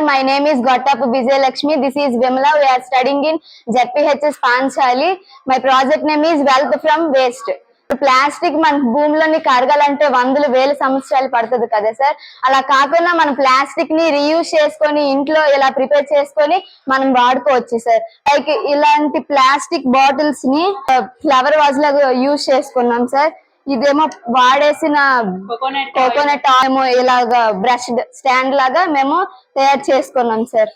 my name is Gottapu Vijay Lakshmi. This is Vimla. We are studying in ZPHS Panchali. My project name is Wealth from Waste. Plastic మన భూమిలోని కరగాలంటే వందలు వేల సంవత్సరాలు పడుతుంది కదా sir. అలా కాకుండా మనం ప్లాస్టిక్ ని రీయూజ్ చేసుకొని ఇంట్లో ఇలా ప్రిపేర్ చేసుకొని మనం వాడుకోవచ్చు సార్. లైక్ ఇలాంటి ప్లాస్టిక్ బాటిల్స్ ని ఫ్లవర్ వాజ్ లాగా యూజ్ చేసుకున్నాం సార్. ఇదేమో వాడేసిన కోకోనట్ ఏమో ఇలాగా బ్రష్ స్టాండ్ లాగా మేము తయారు చేసుకున్నాం సార్.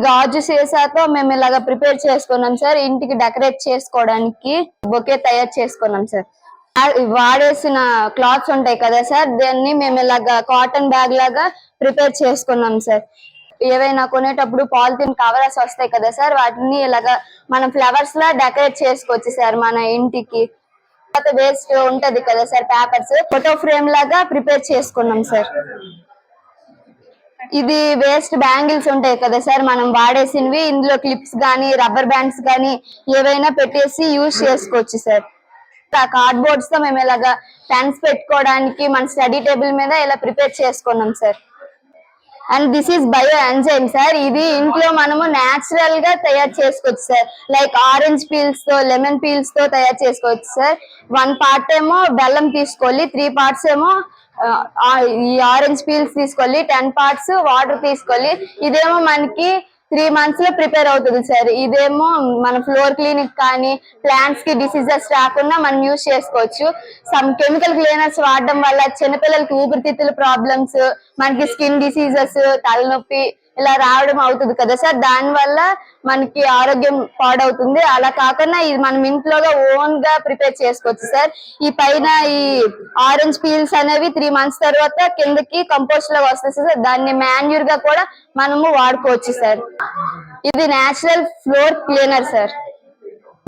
గాజు సీసాతో మేము ఇలాగా ప్రిపేర్ చేసుకున్నాం సార్. ఇంటికి డెకరేట్ చేసుకోవడానికి బొకే తయారు చేసుకున్నాం సార్. వాడేసిన క్లాత్స్ ఉంటాయి కదా సార్, దాన్ని మేము ఇలాగా కాటన్ బ్యాగ్ లాగా ప్రిపేర్ చేసుకున్నాం సార్. ఏవైనా కొనేటప్పుడు పాలిథిన్ కవర్స్ వస్తాయి కదా సార్, వాటిని ఇలాగా మనం ఫ్లవర్స్ లా డెకరేట్ చేసుకోవచ్చు సార్ మన ఇంటికి. వేస్ట్ ఉంటది కదా సార్ పేపర్స్, ఫోటో ఫ్రేమ్ లాగా ప్రిపేర్ చేసుకున్నాం సార్. ఇది వేస్ట్ బ్యాంగిల్స్ ఉంటాయి కదా సార్ మనం వాడేసినవి, ఇందులో క్లిప్స్ గానీ రబ్బర్ బ్యాండ్స్ గానీ ఏవైనా పెట్టేసి యూజ్ చేసుకోవచ్చు సార్. కార్డ్ బోర్డ్స్ తో మేము ఇలాగా పెన్స్ పెట్టుకోవడానికి మన స్టడీ టేబుల్ మీద ఇలా ప్రిపేర్ చేసుకున్నాం sir. And this is bio enzyme sir. ఇది ఇంట్లో మనము నేచురల్ గా తయారు చేసుకోవచ్చు సార్. లైక్ ఆరెంజ్ పీల్స్ తో లెమన్ పీల్స్ తో తయారు చేసుకోవచ్చు సార్. 1 part ఏమో బెల్లం తీసుకోవాలి, 3 parts ఏమో ఈ ఆరెంజ్ పీల్స్ తీసుకోవాలి, 10 parts వాటర్ తీసుకోవాలి. ఇదేమో మనకి 3 months లో ప్రిపేర్ అవుతుంది సార్. ఇదేమో మన ఫ్లోర్ క్లీనింగ్ కానీ ప్లాంట్స్ కి డిసీజెస్ రాకుండా మనం యూజ్ చేసుకోవచ్చు. సమ్ కెమికల్ క్లీనర్స్ వాడడం వల్ల చిన్నపిల్లలకి ఊపిరితిత్తుల ప్రాబ్లమ్స్, మనకి స్కిన్ డిసీజెస్, తలనొప్పి ఇలా రావడం అవుతుంది కదా సార్. దాని వల్ల మనకి ఆరోగ్యం పాడవుతుంది. అలా కాకుండా ఇది మనం ఇంట్లోగా ఓన్ గా ప్రిపేర్ చేసుకోవచ్చు సార్. ఈ పైన ఈ ఆరెంజ్ పీల్స్ అనేవి 3 months తర్వాత కిందకి కంపోస్ట్ లో వస్తుంది సార్. దాన్ని మాన్యూర్ గా కూడా మనము వాడుకోవచ్చు సార్. ఇది natural floor cleaner sir.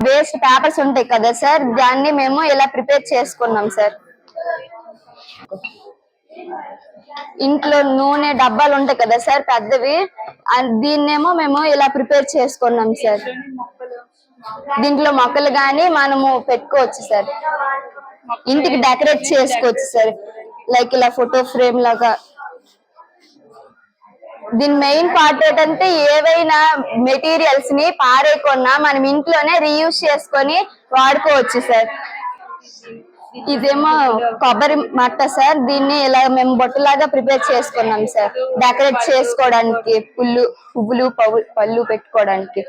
Waste papers ఉంటాయి కదా సార్, దాన్ని మేము ఇలా ప్రిపేర్ చేసుకున్నాం సార్. ఇంట్లో నూనె డబ్బాలు ఉంటాయి కదా సార్ పెద్దవి, దీన్నేమో మేము ఇలా ప్రిపేర్ చేసుకున్నాం సార్. దీంట్లో మొక్కలు గానీ మనము పెట్టుకోవచ్చు సార్, ఇంటికి డెకరేట్ చేసుకోవచ్చు సార్. లైక్ ఇలా ఫోటో ఫ్రేమ్ లాగా. దీని మెయిన్ పార్ట్ ఏంటంటే ఏవైనా మెటీరియల్స్ ని పారేయకుండా మనం ఇంట్లోనే రీయూజ్ చేసుకొని వాడుకోవచ్చు సార్. ఇదేమో కొబ్బరి మట్ట సార్. దీన్ని ఇలా మేము బొట్టులాగా ప్రిపేర్ చేసుకున్నాం సార్, డెకరేట్ చేసుకోవడానికి, పువ్వులు పళ్ళు పెట్టుకోవడానికి.